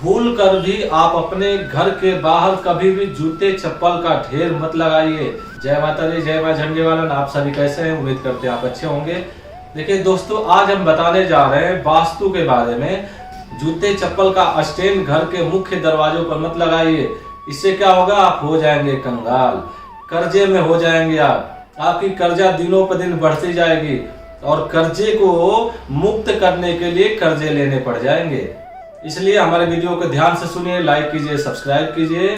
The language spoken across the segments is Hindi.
भूल कर भी आप अपने घर के बाहर कभी भी जूते चप्पल का ढेर मत लगाइए। जय माता दी, जय मां झंडे वालन। आप सभी कैसे हैं? उम्मीद करते हैं आप अच्छे होंगे। देखिए दोस्तों, आज हम बताने जा रहे हैं वास्तु के बारे में। जूते चप्पल का स्टैंड घर के मुख्य दरवाजों पर मत लगाइए। इससे क्या होगा? आप हो जाएंगे कंगाल, कर्जे में हो जाएंगे। आपकी कर्जा दिनों पर दिन बढ़ती जाएगी और कर्जे को मुक्त करने के लिए कर्जे लेने पड़ जाएंगे। इसलिए हमारे वीडियो को ध्यान से सुनिए, लाइक कीजिए, सब्सक्राइब कीजिए।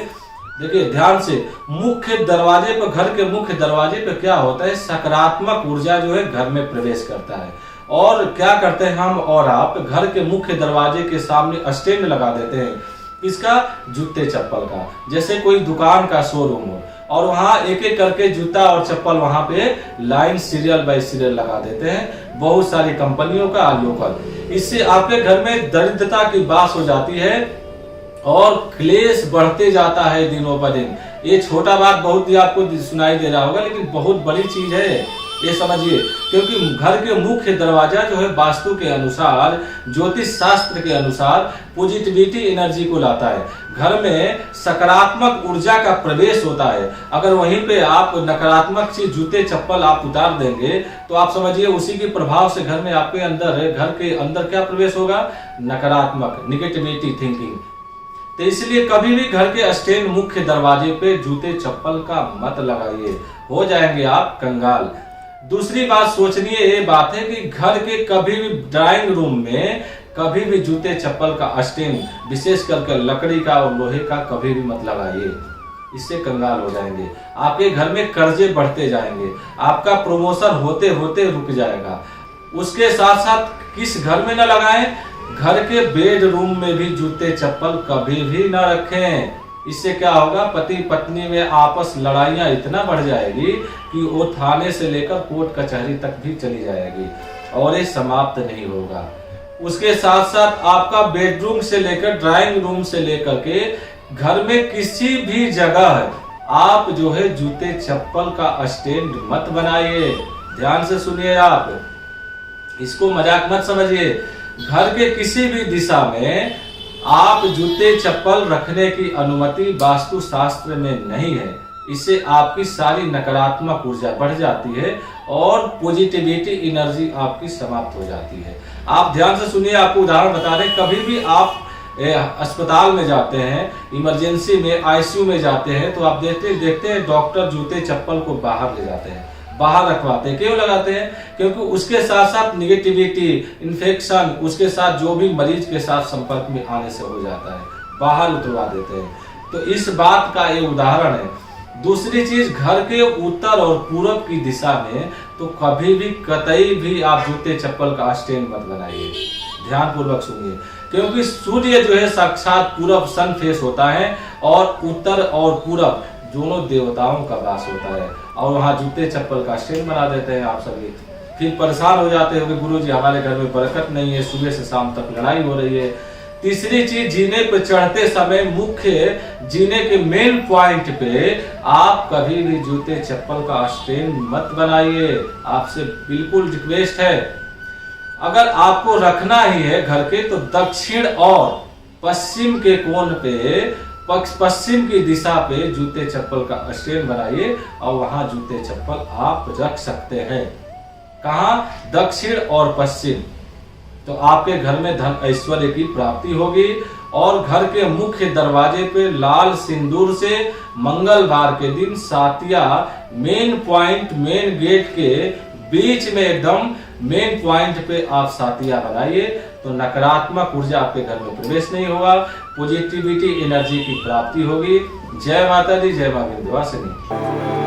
देखिए ध्यान से, मुख्य दरवाजे पर, घर के मुख्य दरवाजे पर क्या होता है? सकारात्मक ऊर्जा जो है घर में प्रवेश करता है। और क्या करते हैं हम और आप? घर के मुख्य दरवाजे के सामने स्टैंड लगा देते हैं। इसका जूते चप्पल का, जैसे कोई दुकान का शोरूम हो और वहां एक एक करके जूता और चप्पल वहां पे लाइन सीरियल बाय सीरियल लगा देते हैं, बहुत सारी कंपनियों का लोकल। इससे आपके घर में दरिद्रता की बात हो जाती है और क्लेश बढ़ते जाता है दिनों पर दिन। ये छोटा बात बहुत ही आपको सुनाई दे रहा होगा, लेकिन बहुत बड़ी चीज है, ये समझिए। क्योंकि घर के मुख्य दरवाजा जो है वास्तु के अनुसार, ज्योतिष शास्त्र के अनुसार पॉजिटिविटी एनर्जी को लाता है। घर में सकारात्मक ऊर्जा का प्रवेश होता है। अगर वहीं पे आप नकारात्मक चीज, जूते चप्पल आप उतार देंगे तो आप समझिए उसी के प्रभाव से घर में आपके अंदर, घर के अंदर क्या प्रवेश होगा? नकारात्मक, निगेटिविटी थिंकिंग। तो इसलिए कभी भी घर के स्टैंड मुख्य दरवाजे पे जूते चप्पल का मत लगाइए, हो जाएंगे आप कंगाल। दूसरी बात सोचनीय ये बात है कि घर के कभी भी ड्राइंग रूम में कभी भी जूते चप्पल का स्टैंड, विशेष करके लकड़ी का और लोहे का, कभी भी मत लगाइए। इससे कंगाल हो जाएंगे। आपके घर में कर्जे बढ़ते जाएंगे, आपका प्रमोशन होते होते रुक जाएगा। उसके साथ साथ किस घर में न लगाएं? घर के बेडरूम में भी जूते चप्पल कभी भी न रखें। इससे क्या होगा? पति पत्नी में आपस लड़ाइयां इतना बढ़ जाएगी कि वो थाने से लेकर कोर्ट कचहरी तक भी चली जाएगी और ये समाप्त नहीं होगा। उसके साथ साथ आपका बेडरूम से लेकर, ड्राइंग रूम से लेकर के घर में किसी भी जगह आप जो है जूते चप्पल का स्टैंड मत बनाइए। ध्यान से सुनिए, आप इसको मजाक मत समझिए। घर के किसी भी दिशा में आप जूते चप्पल रखने की अनुमति वास्तु शास्त्र में नहीं है। इससे आपकी सारी नकारात्मक ऊर्जा बढ़ जाती है और पॉजिटिविटी एनर्जी आपकी समाप्त हो जाती है। आप ध्यान से सुनिए, आपको उदाहरण बता रहे हैं। कभी भी आप अस्पताल में जाते हैं, इमरजेंसी में, आईसीयू में जाते हैं, तो आप देखते हैं डॉक्टर जूते चप्पल को बाहर ले जाते हैं, बाहर रखवाते हैं। क्यों लगाते हैं? क्योंकि उसके साथ साथ निगेटिविटी, इन्फेक्शन, उसके साथ जो भी मरीज के साथ संपर्क में आने से हो जाता है, बाहर उतरवा देते हैं। तो इस बात का ये उदाहरण है। दूसरी चीज, घर के उत्तर और पूरब की दिशा में तो कभी भी कतई भी आप जूते चप्पल का स्टैंड मत बनाइए। ध्यान पूर्वक सुनिए, क्योंकि सूर्य जो है साक्षात पूरब, सन फेस होता है, और उत्तर और पूरब दोनों देवताओं का वास होता है। और वहां जूते चप्पल का स्टैंड बना देते हैं आप सभी। फिर परेशान हो जाते हो कि गुरुजी हमारे घर में बरकत नहीं है, सुबह से शाम तक लड़ाई हो रही है। तीसरी चीज, जीने पर चढ़ते समय, मुख्य जीने के मेन पॉइंट पे आप कभी भी जूते चप्पल का स्टैंड मत बनाइए। आपसे बिल्कुल रिक्वेस्ट है। अगर आपको रखना ही है घर के, तो दक्षिण और पश्चिम के कोण पे, पश्चिम की दिशा पे जूते चप्पल का स्टैंड बनाइए और वहां जूते चप्पल आप रख सकते हैं। कहां? दक्षिण और पश्चिम। तो आपके घर में धन ऐश्वर्य की प्राप्ति होगी। और घर के मुख्य दरवाजे पे लाल सिंदूर से मंगलवार के दिन सातिया, मेन पॉइंट, मेन गेट के बीच में, एकदम मेन पॉइंट पे आप सातिया बनाइए, तो नकारात्मक ऊर्जा आपके घर में प्रवेश नहीं होगा, पॉजिटिविटी एनर्जी की प्राप्ति होगी। जय माता दी, जय मां विंध्यवासिनी।